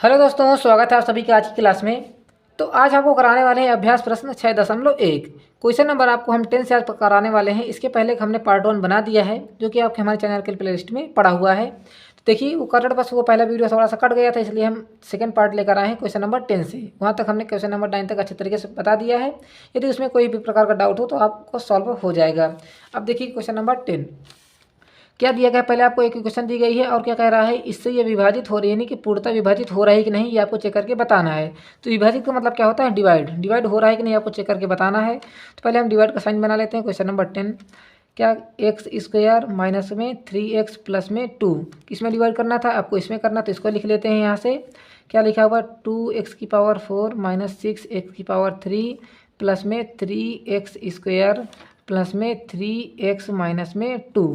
Hello दोस्तों, स्वागत है आप सभी का आज की क्लास में। तो आज आपको कराने वाले हैं अभ्यास प्रश्न 6.1 क्वेश्चन नंबर आपको हम 10 से आज कराने वाले हैं। इसके पहले हमने पार्ट 1 बना दिया है जो कि आपके हमारे चैनल के प्ले लिस्ट में पड़ा हुआ है। तो देखिए वो कट बस वो पहला वीडियो थोड़ा सा कट गया था, इसलिए हम सेकंड पार्ट लेकर आए हैं क्वेश्चन नंबर 10 से। वहाँ तक हमने क्वेश्चन नंबर 9 तक अच्छे तरीके से बता दिया है। यदि उसमें कोई भी प्रकार का डाउट हो तो आपको सॉल्व हो जाएगा। अब देखिए क्वेश्चन नंबर 10 क्या दिया गया। पहले आपको एक इक्वेशन दी गई है और क्या कह रहा है, इससे ये विभाजित हो रही है, यानी कि पूर्णतः विभाजित हो रहा है कि नहीं, ये आपको चेक करके बताना है। तो विभाजित का मतलब क्या होता है, डिवाइड हो रहा है कि नहीं आपको चेक करके बताना है। तो पहले हम डिवाइड का साइन बना लेते हैं। क्वेश्चन नंबर 10 क्या एक्स स्क्वायर माइनस में 3x प्लस में 2 किसमें डिवाइड करना था, आपको इसमें करना, तो इसको लिख लेते हैं। यहाँ से क्या लिखा हुआ 2x⁴ माइनस 6x⁴ प्लस में 3x स्क्वायर प्लस में 3x माइनस में 2।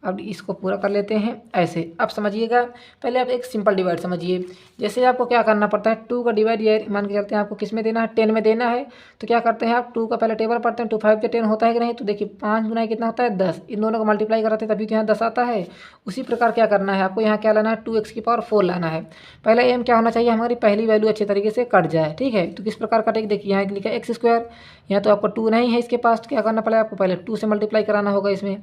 अब इसको पूरा कर लेते हैं ऐसे। अब समझिएगा, पहले आप एक सिंपल डिवाइड समझिए। जैसे आपको क्या करना पड़ता है, 2 का डिवाइड ये मान के चलते हैं आपको किस में देना है, 10 में देना है। तो क्या करते हैं आप 2 का पहले टेबल पढ़ते हैं, 2 5 10 होता है कि नहीं। तो देखिए 5 गुना कितना होता है 10, इन दोनों को मल्टीप्लाई कराते हैं तभी तो यहाँ 10 आता है। उसी प्रकार क्या करना है आपको, यहाँ क्या लाना है 2x⁴ लाना है। पहला एम क्या होना चाहिए, हमारी पहली वैल्यू अच्छे तरीके से कट जाए। ठीक है, तो किस प्रकार कटेगी, देखिए यहाँ लिखा x², यहाँ तो आपको 2 नहीं है इसके पास, तो क्या करना पड़ेगा आपको, पहले 2 से मल्टीप्लाई कराना होगा इसमें।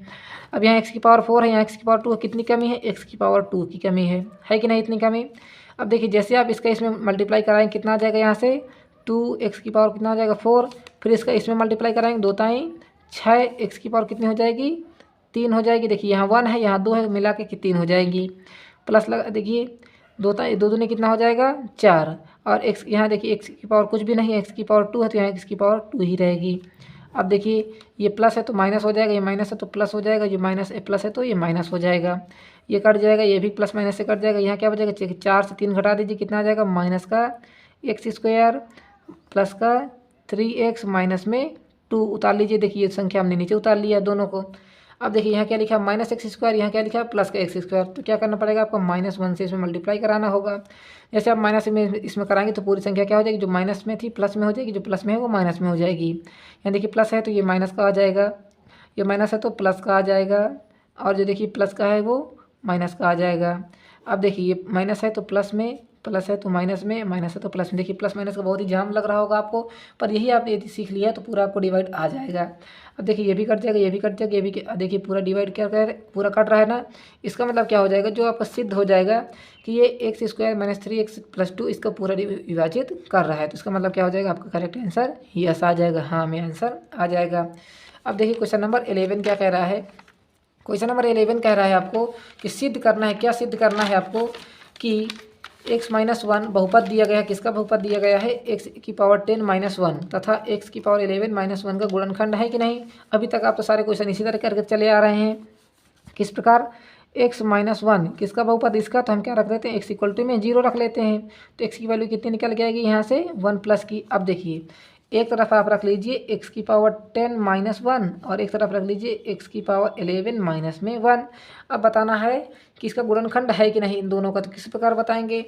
अब यहाँ x⁴ है, यहाँ x⁴ कितनी कमी है, x⁴ की कमी है कि नहीं इतनी कमी। अब देखिए जैसे आप इसका इसमें मल्टीप्लाई कराएंगे कितना आ जाएगा, यहाँ से 2x कितना हो जाएगा 4, फिर इसका इसमें मल्टीप्लाई कराएंगे 2 ताई 6, x⁴ कितनी हो जाएगी 3 हो जाएगी। देखिए यहाँ 1 है, यहाँ 2 है, मिला के 3 हो जाएंगी। प्लस लगा देखिए 2 ताई 2 दूनी कितना हो जाएगा 4, और x यहाँ देखिए x⁴ कुछ भी नहीं है, x⁴ है, तो यहाँ x⁴ ही रहेगी। अब देखिए ये प्लस है तो माइनस हो जाएगा, ये माइनस है तो प्लस हो जाएगा, ये माइनस प्लस है तो ये माइनस हो जाएगा, ये कट जाएगा, ये भी प्लस माइनस से कट जाएगा। यहाँ क्या बचेगा, 4 से 3 घटा दीजिए, कितना आ जाएगा माइनस का x² प्लस का 3x माइनस में 2 उतार लीजिए। देखिए ये संख्या हमने नीचे उतार लिया दोनों को। अब देखिए यहाँ क्या लिखा है -x², यहाँ क्या लिखा है प्लस का x²। तो क्या करना पड़ेगा आपको, -1 से इसमें मल्टीप्लाई कराना होगा। जैसे आप माइनस में इसमें कराएंगे तो पूरी संख्या क्या हो जाएगी, जो माइनस में थी प्लस में हो जाएगी, जो प्लस में है वो माइनस में हो जाएगी। यहाँ देखिए प्लस है तो ये माइनस का आ जाएगा, ये माइनस है तो प्लस का आ जाएगा, और जो देखिए प्लस का है वो माइनस का आ जाएगा। अब देखिए ये माइनस है तो प्लस में, प्लस है तो माइनस में, माइनस है तो प्लस में। देखिए प्लस माइनस का बहुत ही जाम लग रहा होगा आपको, पर यही आपने यदि सीख लिया तो पूरा आपको डिवाइड आ जाएगा। अब देखिए ये भी कट जाएगा, ये भी कट जाएगा, ये भी देखिए पूरा डिवाइड क्या कर पूरा कट रहा है ना। इसका मतलब क्या हो जाएगा, जो आपका सिद्ध हो जाएगा कि ये x² माइनस 3x प्लस 2 इसका पूरा विभाजित कर रहा है। तो इसका मतलब क्या हो जाएगा, आपका करेक्ट आंसर यस आ जाएगा, हाँ में आंसर आ जाएगा। अब देखिए क्वेश्चन नंबर 11 क्या कह रहा है। क्वेश्चन नंबर 11 कह रहा है आपको कि सिद्ध करना है, क्या सिद्ध करना है आपको कि x-1 बहुपद दिया गया है। किसका बहुपद दिया गया है, x⁻10 - 1 तथा x⁻11 - 1 का गुणनखंड है कि नहीं। अभी तक आप तो सारे क्वेश्चन इसी तरह करके चले आ रहे हैं। किस प्रकार, x-1 किसका बहुपद, इसका, तो हम क्या रख देते हैं x में 0 रख लेते हैं। तो x की वैल्यू कितनी निकल के आएगी यहाँ से 1 प्लस की। अब देखिए एक तरफ आप रख लीजिए x⁻10 - 1 और एक तरफ रख लीजिए x⁻11 - 1। अब बताना है कि इसका गुणनखंड है कि नहीं इन दोनों का। तो किस प्रकार बताएंगे,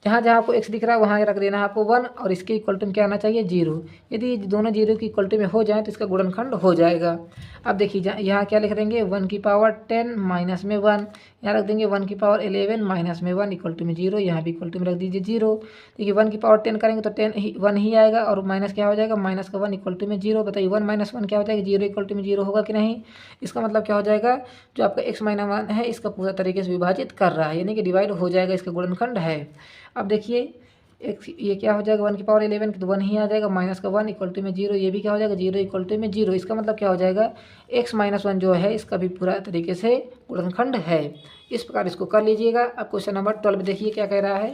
जहाँ जहाँ आपको x दिख रहा है वहाँ रख देना है आपको 1 और इसके इक्वल टू में क्या आना चाहिए 0। यदि दोनों 0 की इक्वल टू में हो जाए तो इसका गुणनखंड हो जाएगा। अब देखिए यहाँ क्या लिख देंगे 1⁻10 माइनस में 1, यहाँ रख देंगे 1⁻11 माइनस में 1 इक्वल टू में 0, यहाँ भी इक्वल टू में रख दीजिए 0। देखिए 1⁻10 करेंगे तो 1 ही आएगा और माइनस क्या हो जाएगा, माइनस का 1 इक्वल टू में 0। बताइए 1 - 1 क्या हो जाएगा, 0 इक्वल टू में 0 होगा कि नहीं। इसका मतलब क्या हो जाएगा, जो आपका x-1 है इसका पूरा तरीके से विभाजित कर रहा है, यानी कि डिवाइड हो जाएगा, इसका गुणनखंड है। अब देखिए x ये क्या हो जाएगा 1⁻11 तो 1 ही आ जाएगा, माइनस का 1 इक्वल टू में 0, ये भी क्या हो जाएगा 0 इक्वल टू में 0। इसका मतलब क्या हो जाएगा, x-1 जो है इसका भी पूरा तरीके से गुणनखंड है। इस प्रकार इसको कर लीजिएगा। अब क्वेश्चन नंबर 12 देखिए क्या कह रहा है।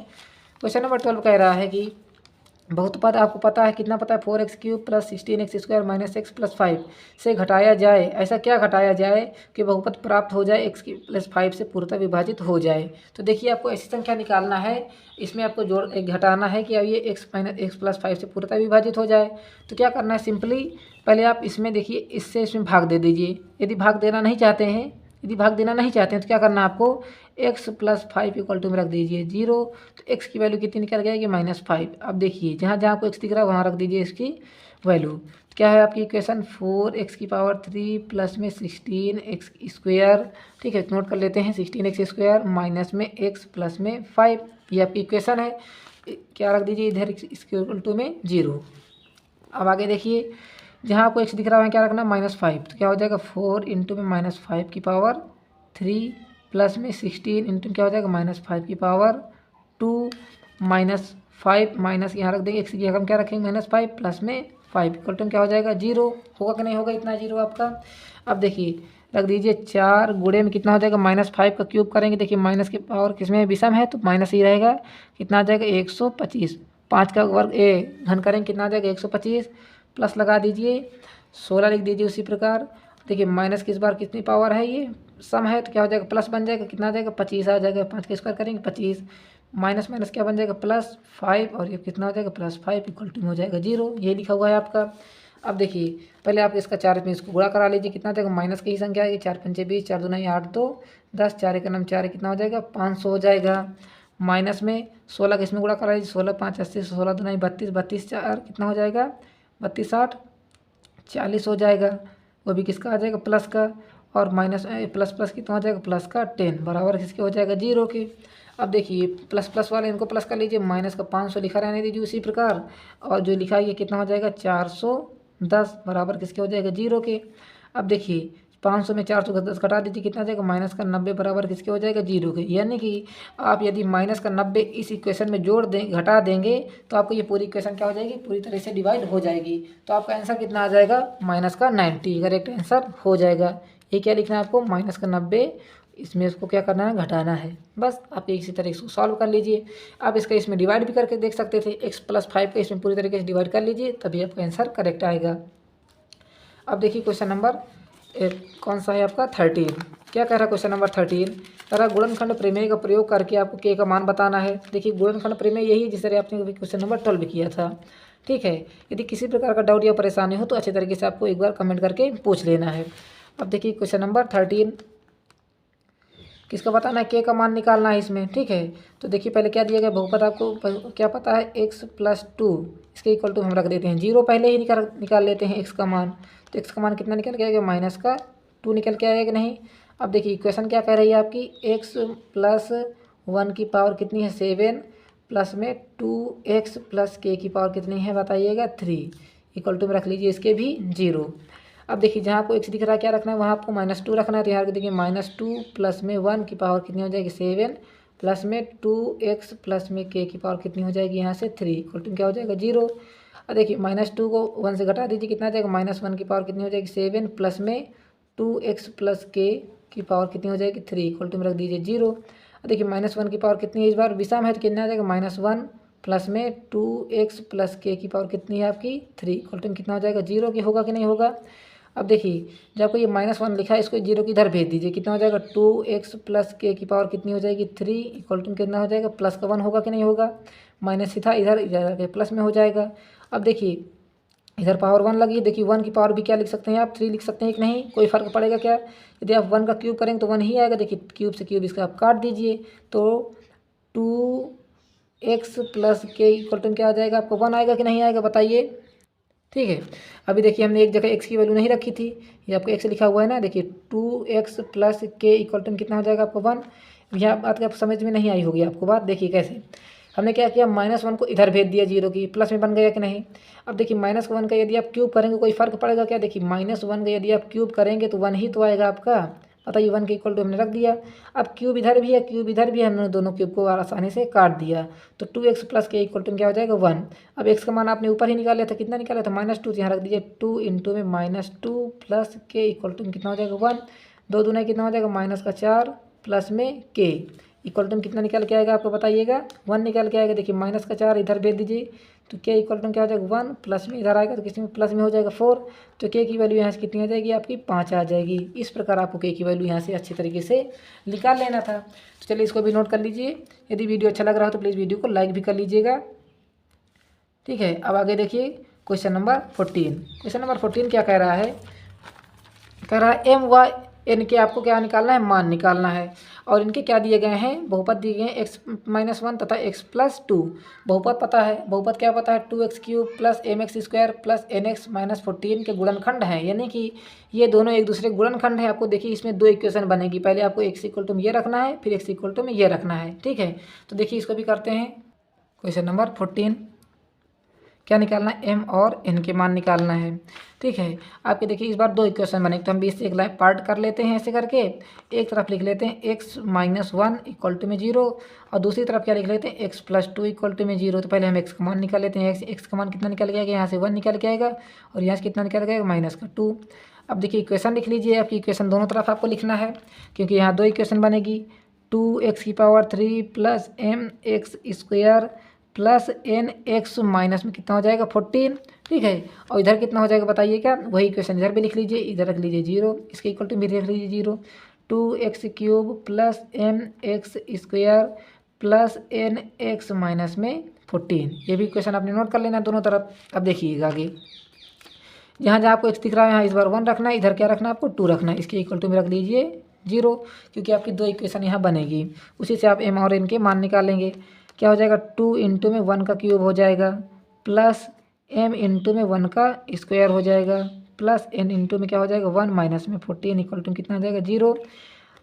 क्वेश्चन नंबर 12 कह रहा है कि बहुपद आपको पता है, कितना पता है 4x³ plus 16x² minus x plus 5 से घटाया जाए। ऐसा क्या घटाया जाए कि बहुपद प्राप्त हो जाए x प्लस 5 से पूर्णतः विभाजित हो जाए। तो देखिए आपको ऐसी संख्या निकालना है, इसमें आपको जोड़ एक घटाना है कि अब ये x प्लस 5 से पूर्णतः विभाजित हो जाए। तो क्या करना है, सिंपली पहले आप इसमें देखिए इससे इसमें भाग दे दीजिए। यदि भाग देना नहीं चाहते हैं, तो क्या करना है आपको x प्लस 5 इक्वल टू में रख दीजिए 0। तो x की वैल्यू कितनी निकल जाएगी -5। अब देखिए जहाँ जहाँ आपको x दिख रहा है वहाँ रख दीजिए इसकी वैल्यू। तो क्या है आपकी इक्वेशन 4x⁻3 प्लस में 16x²। ठीक है, नोट कर लेते हैं 16x² माइनस में x प्लस में 5, ये आपकी इक्वेशन है। क्या रख दीजिए इधर इसके इक्वल टू में 0। अब आगे देखिए, जहाँ आपको x दिख रहा है क्या रखना, -5, तो क्या हो जाएगा 4 इंटू में -5 की पावर 3 प्लस में 16 इंटू क्या हो जाएगा -5 की पावर 2 -5 माइनस यहाँ रख देंगे x की जगह हम क्या रखेंगे -5 प्लस में 5 इक्वल टू क्या हो जाएगा 0। होगा कि नहीं होगा इतना 0 आपका। अब देखिए रख दीजिए 4 गुणे में कितना हो जाएगा -5 का क्यूब करेंगे, देखिए माइनस की पावर किसमें विषम है तो माइनस ही रहेगा, कितना आ जाएगा 125। 5 का वर्ग घन करेंगे कितना आ जाएगा 125, प्लस लगा दीजिए 16 लिख दीजिए उसी प्रकार। देखिए माइनस किस बार कितनी पावर है, ये सम है तो क्या हो जाएगा प्लस बन जाएगा, कितना आ जाएगा 25 आ जाएगा। 5 का स्क्वायर करेंगे 25, माइनस माइनस क्या बन जाएगा +5 और ये कितना हो जाएगा +5 इक्वल टू हो जाएगा 0। ये लिखा हुआ है आपका। अब देखिए पहले आप इसका 4 में इसको गुणा करा लीजिए, कितना जाएगा माइनस की ही संख्या आएगी, 4 पंचे 20, 4 दूना 8 2 10, 4 एक नाम 4 कितना हो जाएगा 500 हो जाएगा। माइनस में 16 का इसमें गुणा करा लीजिए, 16 5 80, 16 दूना 32, 32 4 कितना हो जाएगा 32 8 40 हो जाएगा। वो भी किसका आ जाएगा प्लस का, और माइनस प्लस प्लस कितना हो जाएगा प्लस का 10 बराबर किसके हो जाएगा 0 के। अब देखिए प्लस प्लस वाले इनको प्लस कर लीजिए, माइनस का 500 लिखा रहने दीजिए उसी प्रकार, और जो लिखा है ये कितना हो जाएगा 410 बराबर किसके हो जाएगा 0 के। अब देखिए 500 में 410 घटा दीजिए, कितना जाएगा माइनस का 90 बराबर किसके हो जाएगा 0 के। यानी कि आप यदि माइनस का 90 इस इक्वेशन में जोड़ दें घटा देंगे तो आपको ये पूरी इक्वेशन क्या हो जाएगी पूरी तरह से डिवाइड हो जाएगी। तो आपका आंसर कितना आ जाएगा -90, करेक्ट आंसर हो जाएगा। ये क्या लिखना है आपको -90, इसमें इसको क्या करना है घटाना है, बस आप इसी तरह इसको सॉल्व कर लीजिए। आप इसका इसमें डिवाइड भी करके देख सकते थे, x + 5 का इसमें पूरी तरीके से डिवाइड कर लीजिए तभी आपका आंसर करेक्ट आएगा। अब देखिए क्वेश्चन नंबर कौन सा है आपका 13। क्या कह रहा है क्वेश्चन नंबर 13, कह रहा गुणनखंड प्रमेय का प्रयोग करके आपको k का मान बताना है। देखिए गुणनखंड प्रमेय यही जिस तरह आपने क्वेश्चन नंबर 12 किया था, ठीक है। यदि किसी प्रकार का डाउट या परेशानी हो तो अच्छे तरीके से आपको एक बार कमेंट करके पूछ लेना है। अब देखिए क्वेश्चन नंबर 13 किसका बताना है, k का मान निकालना है इसमें, ठीक है। तो देखिए पहले क्या दिया गया बहुपद, आपको क्या पता है x + 2, इसके इक्वल टू हम रख देते हैं 0, पहले ही निकाल लेते हैं x का मान। तो x का मान कितना निकल के आएगा -2 निकल के आएगा कि नहीं। अब देखिए इक्वेशन क्या कह रही है आपकी, x + 1 की पावर कितनी है 7 प्लस में 2x + k की पावर कितनी है बताइएगा 3 इक्वल टू में रख लीजिए इसके भी 0। अब देखिए जहाँ आपको x दिख रहा है क्या रखना है वहाँ आपको -2 रखना है, तो यहाँ देखिए -2 प्लस में 1 की पावर कितनी हो जाएगी 7 प्लस में 2x प्लस में k की पावर कितनी हो जाएगी यहाँ से 3 इक्वल टू क्या हो जाएगा 0। अब देखिए -2 को 1 से घटा दीजिए, कितना जाएगा -1 की पावर कितनी हो जाएगी 7 प्लस में 2x + k की पावर कितनी हो जाएगी 3 इक्वल टू में रख दीजिए 0। अब देखिए -1 की पावर कितनी है, इस बार विषम है तो कितना आ जाएगा -1 प्लस में 2x + k की पावर कितनी है आपकी 3 इक्वल टू कितना हो जाएगा 0 की, होगा कि नहीं होगा। अब देखिए जब आपको ये -1 लिखा है इसको 0 की इधर भेज दीजिए, कितना हो जाएगा 2x + k की पावर कितनी हो जाएगी 3 इक्वल टू कितना हो जाएगा प्लस का 1 होगा कि नहीं होगा, माइनस ही था इधर इधर प्लस में हो जाएगा। अब देखिए इधर पावर 1 लगी, देखिए 1 की पावर भी क्या लिख सकते हैं आप 3 लिख सकते हैं कि नहीं, कोई फर्क पड़ेगा क्या। यदि आप 1 का क्यूब करेंगे तो 1 ही आएगा, देखिए क्यूब से क्यूब इसका आप काट दीजिए तो 2x + k इक्वल टू क्या आ जाएगा आपको 1 आएगा कि नहीं आएगा बताइए, ठीक है। अभी देखिए हमने एक जगह x की वैल्यू नहीं रखी थी, ये आपको x लिखा हुआ है ना, देखिए 2x + k इक्वल टू कितना हो जाएगा आपको 1। यहाँ बात का समझ में नहीं आई होगी आपको बात, देखिए कैसे हमने क्या किया -1 को इधर भेज दिया 0 की, प्लस में बन गया कि नहीं। अब देखिए -1 का यदि आप क्यूब करेंगे कोई फर्क पड़ेगा क्या, देखिए -1 का यदि आप क्यूब करेंगे तो 1 ही तो आएगा आपका, बताइए 1 के इक्वल टू हमने रख दिया। अब क्यूब इधर भी है क्यूब इधर भी है, हमने दोनों क्यूब को आसानी से काट दिया तो 2x + k इक्वल टू क्या हो जाएगा 1। अब x का मान आपने ऊपर ही निकाल लिया था, कितना निकाला था -2, यहाँ रख दीजिए 2 इंटू में -2 + k इक्वल टू कितना हो जाएगा 1, 2 दूना कितना हो जाएगा -4 प्लस में k इक्वल टू कितना निकल के आएगा आपको बताइएगा 1 निकल के आएगा। देखिए -4 इधर भेज दीजिए तो k इक्वल टू क्या हो जाएगा 1 प्लस में इधर आएगा तो किसी में प्लस में हो जाएगा 4, तो k की वैल्यू यहाँ से कितनी आ जाएगी आपकी 5 आ जाएगी। इस प्रकार आपको k की वैल्यू यहाँ से अच्छे तरीके से निकाल लेना था। तो चलिए इसको भी नोट कर लीजिए, यदि वीडियो अच्छा लग रहा हो तो प्लीज़ वीडियो को लाइक भी कर लीजिएगा, ठीक है। अब आगे देखिए क्वेश्चन नंबर 14। क्वेश्चन नंबर 14 क्या कह रहा है, कह रहा है m y n के आपको क्या निकालना है मान निकालना है, और इनके क्या दिए गए हैं बहुपद दिए गए हैं x - 1 तथा x + 2। बहुपद पता है, बहुपद क्या पता है 2x³ + mx² + nx - 14 के गुणनखंड हैं, यानी कि ये दोनों एक दूसरे के गुणनखंड हैं। आपको देखिए इसमें 2 इक्वेशन बनेगी, पहले आपको x इक्वल टू ये रखना है फिर x इक्वल टू में ये रखना है, ठीक है। तो देखिए इसको भी करते हैं क्वेश्चन नंबर 14 क्या निकालना है, एम और एन के मान निकालना है। ठीक है, आपके देखिए इस बार दो इक्वेशन बने, तो हम 20 से एक लाइफ पार्ट कर लेते हैं ऐसे करके। एक तरफ लिख लेते हैं x - 1 इक्वल टू में 0 और दूसरी तरफ क्या लिख लेते हैं x + 2 इक्वल टू में 0। तो पहले हम x का मान निकाल लेते हैं। x का मान कितना निकल के आएगा, यहाँ से 1 निकल के आएगा और यहाँ से कितना निकल के आएगा -2। अब देखिए इक्वेशन लिख लीजिए, आपकी इक्वेशन दोनों तरफ आपको लिखना है क्योंकि यहाँ दो इक्वेशन बनेगी। 2x³ plus mx² plus nx minus में कितना हो जाएगा 14। ठीक है, और इधर कितना हो जाएगा बताइएगा, वही इक्वेशन इधर भी लिख लीजिए, इधर रख लीजिए 0, इसके इक्वल टू भी रख लीजिए 0। 2x³ plus mx² plus nx minus में 14, ये भी इक्वेशन आपने नोट कर लेना दोनों तरफ। अब देखिएगा आगे, जहाँ जहाँ आपको x दिख रहा है यहाँ इस बार 1 रखना है, इधर क्या रखना है आपको 2 रखना है, इसके इक्वल टू में रख लीजिए 0 क्योंकि आपकी दो इक्वेशन यहाँ बनेगी। उसी से आप m और n के मान निकालेंगे। क्या हो जाएगा, 2 इंटू में 1 का क्यूब हो जाएगा प्लस m इंटू में 1 का स्क्वायर हो जाएगा प्लस n इंटू में क्या हो जाएगा 1 माइनस में 14 इक्वल टू कितना हो जाएगा 0।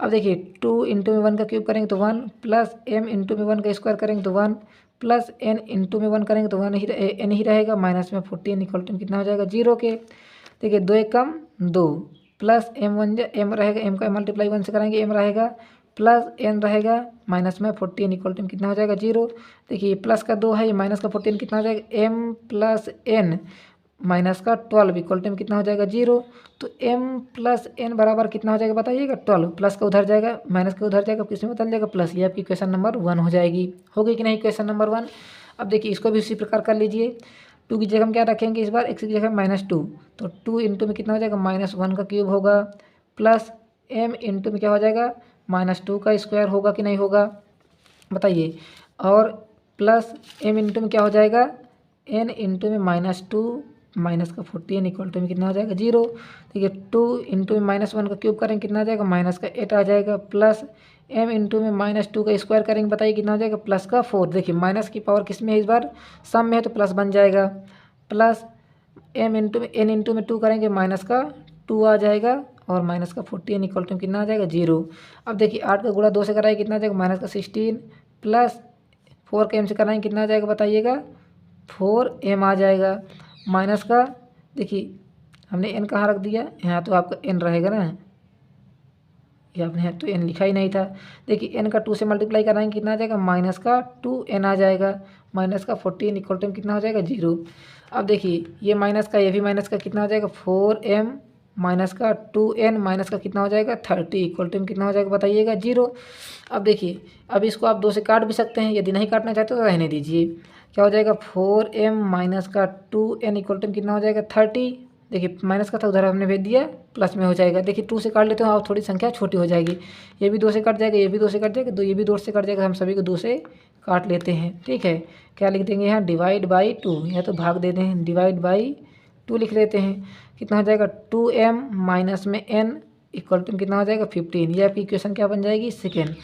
अब देखिए 2 इंटू में 1 का क्यूब करेंगे तो 1 प्लस m इंटू में 1 का स्क्वायर करेंगे तो 1 प्लस n इंटू में 1 करेंगे तो 1 ही n ही रहेगा माइनस में 14 इक्वल टू कितना हो जाएगा 0 के। देखिए 2 × 1 = 2 प्लस m रहेगा, m का मल्टीप्लाई 1 से कराएंगे m रहेगा प्लस n रहेगा माइनस में 14 इक्वल टू कितना हो जाएगा 0। देखिए प्लस का 2 है, ये माइनस का 14 कितना हो जाएगा m प्लस n माइनस का 12 इक्वल टू कितना हो जाएगा 0। तो m प्लस n बराबर कितना हो जाएगा बताइएगा 12, प्लस का उधर जाएगा माइनस का उधर जाएगा, किस में बदल जाएगा प्लस। ये आपकी इक्वेशन नंबर 1 हो जाएगी। हो गई कि नहीं इक्वेशन नंबर 1। अब देखिए इसको भी उसी प्रकार कर लीजिए। 2 की जगह हम क्या रखेंगे, इस बार x की जगह -2, तो 2 इंटू में कितना हो जाएगा -1 का क्यूब होगा प्लस m इंटू में क्या हो जाएगा -2 का स्क्वायर होगा कि नहीं होगा बताइए, और प्लस m इंटू में क्या हो जाएगा n इंटू में -2 माइनस का 14 इक्वल टू में कितना हो जाएगा 0। ठीक है, 2 इंटू में -1 का क्यूब करेंगे कितना आ जाएगा -8 आ जाएगा प्लस m इंटू में -2 का स्क्वायर करेंगे बताइए कितना हो जाएगा +4। देखिए माइनस की पावर किस में है, इस बार सम में है तो प्लस बन जाएगा प्लस m इंटू में n इंटू में 2 करेंगे -2 आ जाएगा और माइनस का 14 इक्वल टू कितना आ जाएगा 0। अब देखिए 8 का गुणा 2 से कराएंगे कितना आ जाएगा -16 प्लस 4 का m से कराएंगे कितना आ जाएगा बताइएगा 4m आ जाएगा माइनस का। देखिए हमने n कहाँ रख दिया, यहाँ तो आपका n रहेगा ना, ये आपने तो n लिखा ही नहीं था। देखिए n का 2 से मल्टीप्लाई कराएंगे कितना आ जाएगा -2n आ जाएगा माइनस का 14 इक्वल टू कितना हो जाएगा 0। अब देखिए ये माइनस का, ये भी माइनस का कितना हो जाएगा 4m माइनस का 2n माइनस का कितना हो जाएगा 30 इक्वल टू कितना हो जाएगा बताइएगा 0। अब देखिए अब इसको आप 2 से काट भी सकते हैं, यदि नहीं काटना चाहते तो रहने दीजिए। क्या हो जाएगा 4m माइनस का 2n इक्वल टू कितना हो जाएगा 30। देखिए माइनस का था उधर हमने भेज दिया, प्लस में हो जाएगा। देखिए 2 से काट लेते हो आप, थोड़ी संख्या छोटी हो जाएगी। ये भी 2 से कट जाएगा, ये भी 2 से कट जाएगा, तो ये भी 2 से कट जाएगा, हम सभी को 2 से काट लेते हैं। ठीक है, क्या लिख देंगे यहाँ डिवाइड बाई 2, या तो भाग देते हैं, डिवाइड बाई 2 लिख लेते हैं। कितना हो जाएगा 2m माइनस में n इक्वल टू कितना हो जाएगा 15। ये आपकी इक्वेशन क्या बन जाएगी सेकेंड।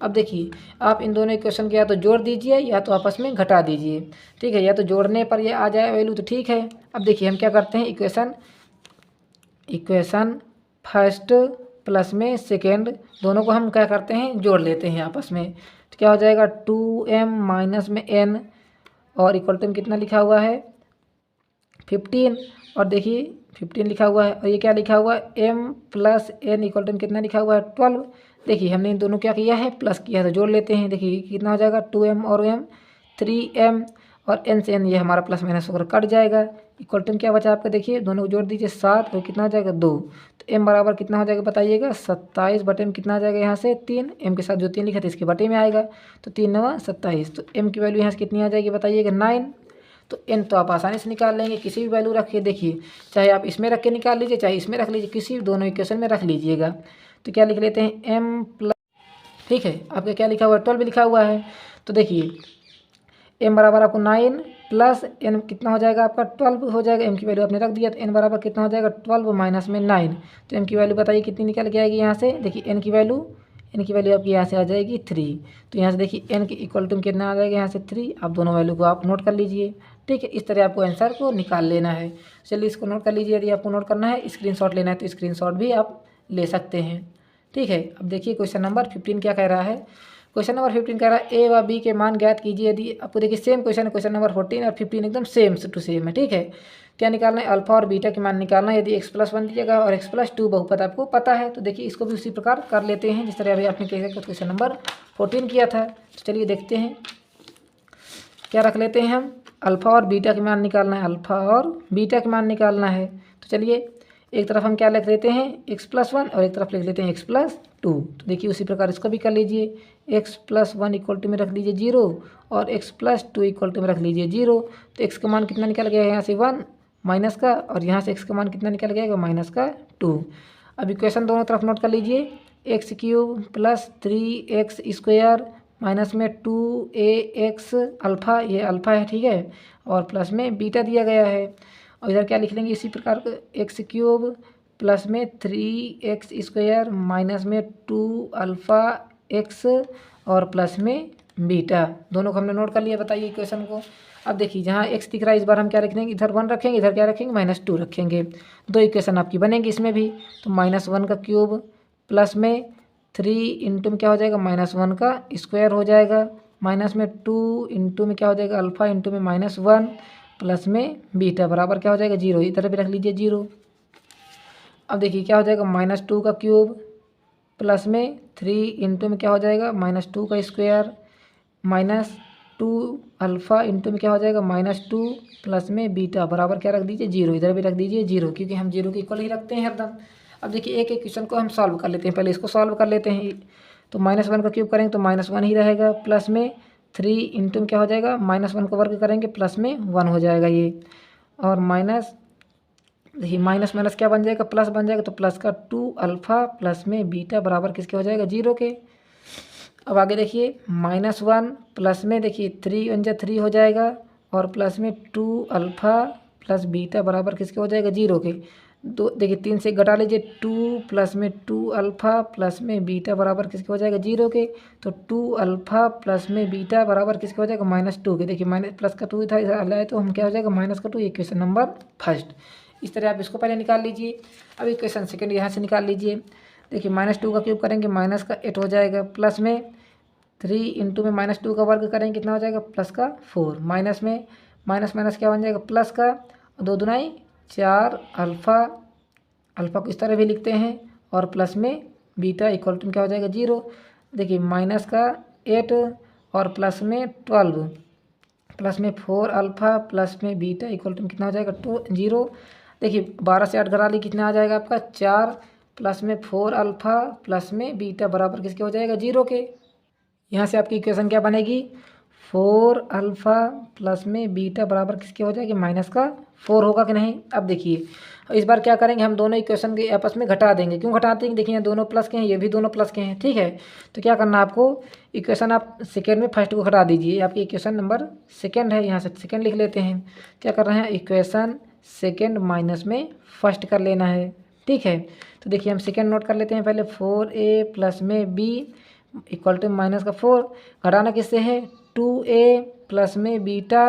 अब देखिए आप इन दोनों इक्वेशन के या तो जोड़ दीजिए या तो आपस में घटा दीजिए। ठीक है, या तो जोड़ने पर ये आ जाए वैल्यू तो ठीक है। अब देखिए हम क्या करते हैं, इक्वेशन फर्स्ट प्लस में सेकेंड दोनों को हम क्या करते हैं जोड़ लेते हैं आपस में। तो क्या हो जाएगा 2m माइनस में n और इक्वल टू कितना लिखा हुआ है 15, और देखिए 15 लिखा हुआ है, और ये क्या लिखा हुआ है m plus n equal to कितना लिखा हुआ है 12। देखिए हमने इन दोनों क्या किया है प्लस किया है, तो जोड़ लेते हैं। देखिए कितना हो जाएगा 2m और m 3m और n से n ये हमारा प्लस माइनस होकर कट जाएगा। इक्वल टू क्या बचा आपका, देखिए दोनों को जोड़ दीजिए 7 और कितना हो जाएगा 2। तो m बराबर कितना हो जाएगा बताइएगा 27 बटे में कितना आ जाएगा यहाँ से 3, m के साथ जो 3 लिखा था इसके बटे में आएगा, तो 3 × 9 = 27। तो m की वैल्यू यहाँ से कितनी आ जाएगी बताइएगा 9। तो n तो आप आसानी से निकाल लेंगे, किसी भी वैल्यू रख के। देखिए चाहे आप इसमें रख के निकाल लीजिए, चाहे इसमें रख लीजिए, किसी भी दोनों इक्वेशन में रख लीजिएगा। तो क्या लिख लेते हैं m प्लस, ठीक है आपका क्या लिखा हुआ है 12 लिखा हुआ है। तो देखिए m बराबर आपको 9 प्लस n कितना हो जाएगा आपका 12 हो जाएगा। m की वैल्यू आपने रख दिया, तो n बराबर कितना हो जाएगा 12 माइनस में 9। तो m की वैल्यू बताइए कितनी निकल के आएगी यहाँ से। देखिए n की वैल्यू आपकी यहाँ से आ जाएगी 3। तो यहाँ से देखिए n के इक्वल टू कितना आ जाएगा यहाँ से 3। आप दोनों वैल्यू को आप नोट कर लीजिए। ठीक है, इस तरह आपको आंसर को निकाल लेना है। चलिए इसको नोट कर लीजिए। यदि आपको नोट करना है स्क्रीनशॉट लेना है तो स्क्रीनशॉट भी आप ले सकते हैं। ठीक है, अब देखिए क्वेश्चन नंबर 15 क्या कह रहा है। क्वेश्चन नंबर 15 कह रहा है ए व बी के मान ज्ञात कीजिए। यदि आपको देखिए सेम क्वेश्चन है, क्वेश्चन नंबर 14 और 15 एकदम सेम टू सेम है, ठीक है। क्या निकालना है? अल्फा और बीटा के मान निकालना है। यदि x+1 दिएगा और x+2 बहुपद आपको पता है तो देखिए इसको भी उसी प्रकार कर लेते हैं जिस तरह अभी आपने क्वेश्चन नंबर 14 किया था। तो चलिए देखते हैं क्या रख लेते हैं हम। अल्फ़ा और बीटा के मान निकालना है, अल्फ़ा और बीटा के मान निकालना है। तो चलिए एक तरफ हम क्या लिख लेते हैं x+1 और एक तरफ लिख लेते हैं x+2। तो देखिए उसी प्रकार इसको भी कर लीजिए। x+1 इक्वल टू में रख लीजिए 0 और x+2 इक्वल टू में रख लीजिए 0। तो x का मान कितना निकल गया यहाँ से 1 माइनस का, और यहाँ से x का मान कितना निकल गया माइनस का 2। अब इक्वेशन दोनों तरफ नोट कर लीजिए। x³ प्लस 3x² माइनस में 2ax अल्फ़ा, ये अल्फ़ा है, ठीक है, और प्लस में बीटा दिया गया है। और इधर क्या लिख लेंगे इसी प्रकार x³ प्लस में 3x² माइनस में 2αx और प्लस में बीटा, दोनों को हमने नोट कर लिया। बताइए इक्वेशन को। अब देखिए जहाँ x दिख रहा है इस बार हम क्या रखेंगे, इधर 1 रखेंगे, इधर क्या रखेंगे -2 रखेंगे। दो इक्वेशन आपकी बनेंगी इसमें भी। तो -1 का क्यूब प्लस में 3 इंटू में क्या हो जाएगा -1 का स्क्वायर हो जाएगा, माइनस में 2 इंटू में क्या हो जाएगा अल्फ़ा इंटू में -1 प्लस में बीटा बराबर क्या हो जाएगा 0। इधर भी रख लीजिए 0। अब देखिए क्या हो जाएगा -2 का क्यूब प्लस में 3 इंटू में क्या हो जाएगा -2 का स्क्वायर -2 अल्फ़ा इंटू में क्या हो जाएगा -2 प्लस में बीटा बराबर क्या रख दीजिए 0। इधर भी रख दीजिए 0 क्योंकि हम 0 के इक्वल ही रखते हैं हरदम। अब देखिए एक एक क्वेश्चन को हम सॉल्व कर लेते हैं। पहले इसको सॉल्व कर लेते हैं। तो -1 का क्यूब करेंगे तो -1 ही रहेगा, प्लस में 3 इंटू में क्या हो जाएगा -1 का वर्ग करेंगे प्लस में 1 हो जाएगा ये, और माइनस देखिए माइनस माइनस क्या बन जाएगा प्लस बन जाएगा। तो प्लस का 2 अल्फ़ा प्लस में बीटा बराबर किसके हो जाएगा 0 के। अब आगे देखिए -1 प्लस में देखिए 3 × 3 हो जाएगा और प्लस में 2 अल्फ़ा प्लस बीटा बराबर किसके हो जाएगा 0 के। दो देखिए 3 से घटा लीजिए 2 प्लस में 2 अल्फ़ा प्लस में बीटा बराबर किसके हो जाएगा 0 के। तो 2 अल्फ़ा प्लस में बीटा बराबर किसके हो जाएगा -2 के। देखिए माइनस प्लस का 2 था इधर लाए तो हम क्या हो जाएगा -2। ये क्वेश्चन नंबर फर्स्ट। इस तरह आप इसको पहले निकाल लीजिए। अब इक्वेशन सेकंड यहाँ से निकाल लीजिए। देखिए -2 का क्यूब करेंगे माइनस का 8 हो जाएगा, प्लस में 3 इंटू में -2 का वर्ग करेंगे कितना हो जाएगा प्लस का 4, माइनस में माइनस माइनस क्या बन जाएगा प्लस का 2 दूनाई 4 अल्फ़ा को इस तरह भी लिखते हैं, और प्लस में बीटा इक्वल टू क्या हो जाएगा 0। देखिए माइनस का 8 और प्लस में 12 प्लस में 4 अल्फ़ा प्लस में बीटा इक्वल टू कितना हो जाएगा 0। देखिए 12 से 8 घटा ली कितना आ जाएगा आपका 4 प्लस में 4 अल्फ़ा प्लस में बीटा बराबर किसके हो जाएगा 0 के। यहाँ से आपकी इक्वेशन क्या बनेगी 4 अल्फ़ा प्लस में बीटा बराबर किसके हो जाएगी -4 होगा कि नहीं। अब देखिए इस बार क्या करेंगे हम दोनों इक्वेशन के आपस में घटा देंगे। क्यों घटाते हैं, देखिए दोनों प्लस के हैं, ये भी दोनों प्लस के हैं, ठीक है। तो क्या करना आपको इक्वेशन आप सेकेंड में फर्स्ट को घटा दीजिए। आपकी इक्वेशन नंबर सेकेंड है, यहाँ से सेकेंड लिख लेते हैं। क्या कर रहे हैं इक्वेशन सेकेंड माइनस में फर्स्ट कर लेना है, ठीक है। तो देखिए हम सेकेंड नोट कर लेते हैं पहले 4a प्लस में b इक्वल टू -4 घटाना किससे है 2a प्लस में बीटा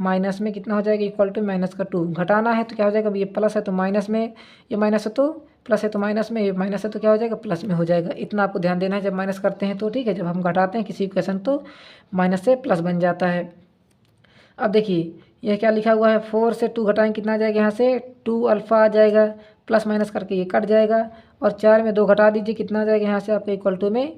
माइनस में कितना हो जाएगा इक्वल टू -2 घटाना है। तो क्या हो जाएगा ये प्लस है तो माइनस में, ये माइनस है तो प्लस है तो माइनस में, ये माइनस है तो क्या हो जाएगा प्लस में हो जाएगा। इतना आपको ध्यान देना है जब माइनस करते हैं तो, ठीक है। जब हम घटाते हैं किसी इक्वेशन तो माइनस से प्लस बन जाता है। अब देखिए यह क्या लिखा हुआ है 4 से 2 घटाएंगे कितना आ जाएगा यहाँ से 2 अल्फ़ा आ जाएगा, प्लस माइनस करके ये कट जाएगा, और 4 में 2 घटा दीजिए कितना आ जाएगा यहाँ से आपका इक्वल टू में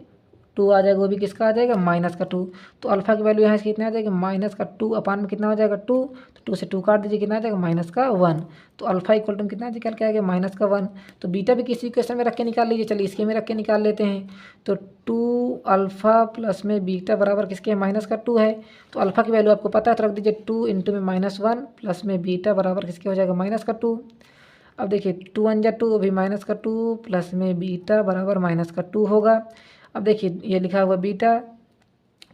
2 आ जाएगा, वो भी किसका आ जाएगा -2। तो अल्फ़ा की वैल्यू यहाँ से कितना आ जाएगा -2 अपान में कितना हो जाएगा 2, तो 2 से 2 काट दीजिए कितना आ जाएगा -1। तो अल्फ़ा इक्वल टू कितना निकल के आएगा -1। तो बीटा भी किसी इक्वेशन में रख के निकाल लीजिए। चलिए इसके में रख के निकाल लेते हैं। तो 2 अल्फ़ा प्लस में बीटा बराबर किसके -2 है। तो अल्फ़ा की वैल्यू आपको पता है तो रख दीजिए 2 इंटू में -1 प्लस में बीटा बराबर किसके हो जाएगा -2। अब देखिए 2 × 2 अभी -2 प्लस में बीटा बराबर -2 होगा। अब देखिए ये लिखा हुआ बीटा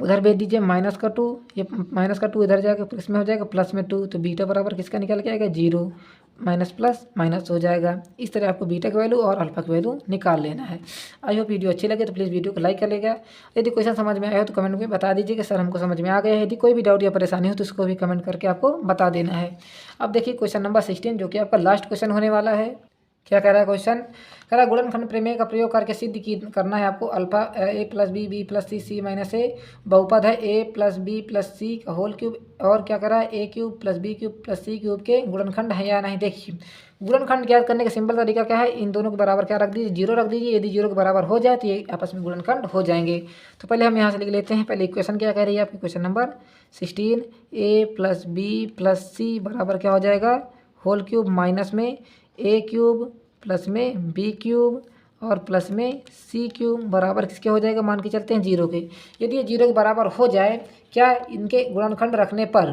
उधर भेज दीजिए -2, ये -2 इधर जाएगा इसमें हो जाएगा +2। तो बीटा बराबर किसका निकल के आएगा 0, माइनस प्लस माइनस हो जाएगा। इस तरह आपको बीटा की वैल्यू और अल्फा की वैल्यू निकाल लेना है। आई होप वीडियो अच्छी लगे तो प्लीज़ वीडियो को लाइक कर लेगा। यदि क्वेश्चन समझ में आया हो तो कमेंट में बता दीजिए कि सर हमको समझ में आ गया है। यदि कोई भी डाउट या परेशानी हो तो उसको भी कमेंट करके आपको बता देना है। अब देखिए क्वेश्चन नंबर 16 जो कि आपका लास्ट क्वेश्चन होने वाला है। क्या कह रहा है क्वेश्चन, कह रहा है गुणनखंड प्रमेय का प्रयोग करके सिद्ध करना है आपको alpha A plus B B plus C C minus A बहुपद है A plus B plus C का होल क्यूब, और क्या कह रहा है A cube plus B cube plus C cube के गुणनखंड है या नहीं। देखिए गुणनखंड ज्ञात करने का सिंपल तरीका क्या है, इन दोनों के बराबर क्या रख दीजिए, जीरो रख दीजिए। यदि जीरो के बराबर हो जाए तो ये आपस में गुणनखंड हो जाएंगे। तो पहले हम यहाँ से लिख लेते हैं, पहले इक्वेशन क्या कह रही है आपकी, क्वेश्चन नंबर 16 ए प्लस बी प्लस सी बराबर क्या हो जाएगा, होल क्यूब माइनस में ए क्यूब प्लस में बी क्यूब और प्लस में सी क्यूब बराबर किसके हो जाएगा, मान के चलते हैं जीरो के। यदि ये जीरो के बराबर हो जाए, क्या इनके गुणनखंड रखने पर,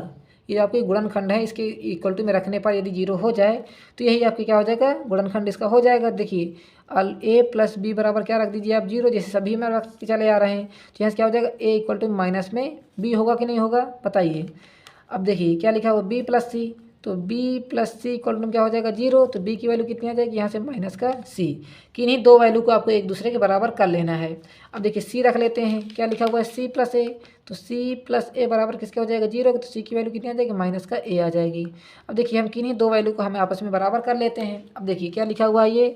ये आपके गुणनखंड है, इसके इक्वल टू में रखने पर यदि जीरो हो जाए तो यही आपके क्या हो जाएगा, गुणनखंड इसका हो जाएगा। देखिए ए प्लस बी बराबर क्या रख दीजिए आप, जीरो, जैसे सभी में रखते चले आ रहे हैं। तो यहाँ से क्या हो जाएगा, ए इक्वल टू माइनस में बी होगा कि नहीं होगा बताइए। अब देखिए क्या लिखा हुआ, बी प्लस सी, तो b plus c equal to क्या हो जाएगा, जीरो। तो b की वैल्यू कितनी आ जाएगी, यहाँ से माइनस का c, कि इन्हीं दो वैल्यू को आपको एक दूसरे के बराबर कर लेना है। अब देखिए c रख लेते हैं, क्या लिखा हुआ है c प्लस ए, तो c प्लस ए बराबर किसके हो जाएगा, जीरो। तो c की वैल्यू कितनी आ जाएगी, माइनस का a आ जाएगी। अब देखिए हम किन्हीं दो वैल्यू को हमें आपस में बराबर कर लेते हैं। अब देखिए क्या लिखा हुआ है, ये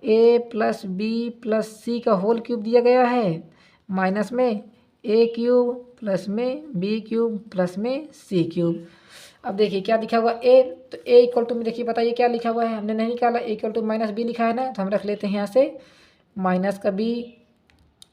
a plus B plus C का होल क्यूब दिया गया है माइनस में ए क्यूब प्लस में बी क्यूब प्लस में सी क्यूब। अब देखिए क्या लिखा हुआ ए, तो ए इक्वल टू में देखिए बताइए क्या लिखा हुआ है, हमने नहीं निकाला, ए इक्वल टू माइनस बी लिखा है ना, तो हम रख लेते हैं यहाँ से माइनस का बी।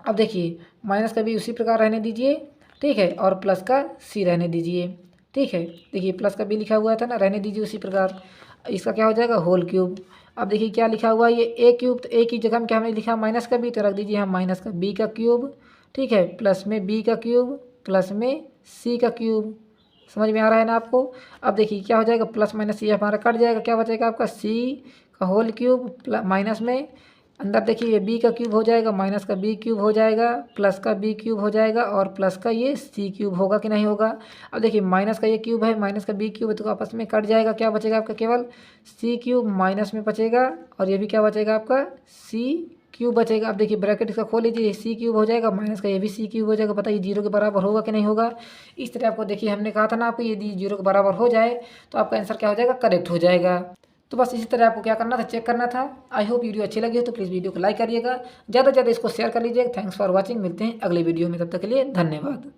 अब देखिए माइनस का बी उसी प्रकार रहने दीजिए, ठीक है, और प्लस का सी रहने दीजिए, ठीक है। देखिए प्लस का बी लिखा हुआ था ना, रहने दीजिए उसी प्रकार। इसका क्या हो जाएगा, होल क्यूब। अब देखिए क्या लिखा हुआ है, ये ए क्यूब, तो ए की जगह में क्या हमने लिखा माइनस का बी, तो रख दीजिए हम माइनस का बी का क्यूब, ठीक है, प्लस में बी का क्यूब प्लस में सी का क्यूब। समझ में आ रहा है ना आपको। अब देखिए क्या हो जाएगा, प्लस माइनस ये हमारा कट जाएगा, क्या बचेगा आपका सी का होल क्यूब माइनस में अंदर देखिए ये बी का क्यूब हो जाएगा, माइनस का बी क्यूब हो जाएगा, प्लस का बी क्यूब हो जाएगा और प्लस का ये सी क्यूब होगा कि नहीं होगा। अब देखिए माइनस का ये क्यूब है, माइनस का बी क्यूब है, तो आपस में कट जाएगा, क्या बचेगा आपका केवल सी क्यूब माइनस में बचेगा, और ये भी क्या बचेगा आपका सी क्यूब बचेगा। अब देखिए ब्रैकेट इसका खोल लीजिए, सी क्यूब हो जाएगा, माइनस का ये भी सी क्यूब हो जाएगा। बताइए जीरो के बराबर होगा कि नहीं होगा। इस तरह आपको देखिए हमने कहा था ना आपको, यदि जीरो के बराबर हो जाए तो आपका आंसर क्या हो जाएगा, करेक्ट हो जाएगा। तो बस इसी तरह आपको क्या करना था, चेक करना था। आई होप वीडियो अच्छी लगी हो तो प्लीज़ वीडियो को लाइक करिएगा, ज़्यादा से ज़्यादा इसको शेयर कर लीजिएगा। थैंक्स फॉर वॉचिंग, मिलते हैं अगले वीडियो में, तब तक के लिए धन्यवाद।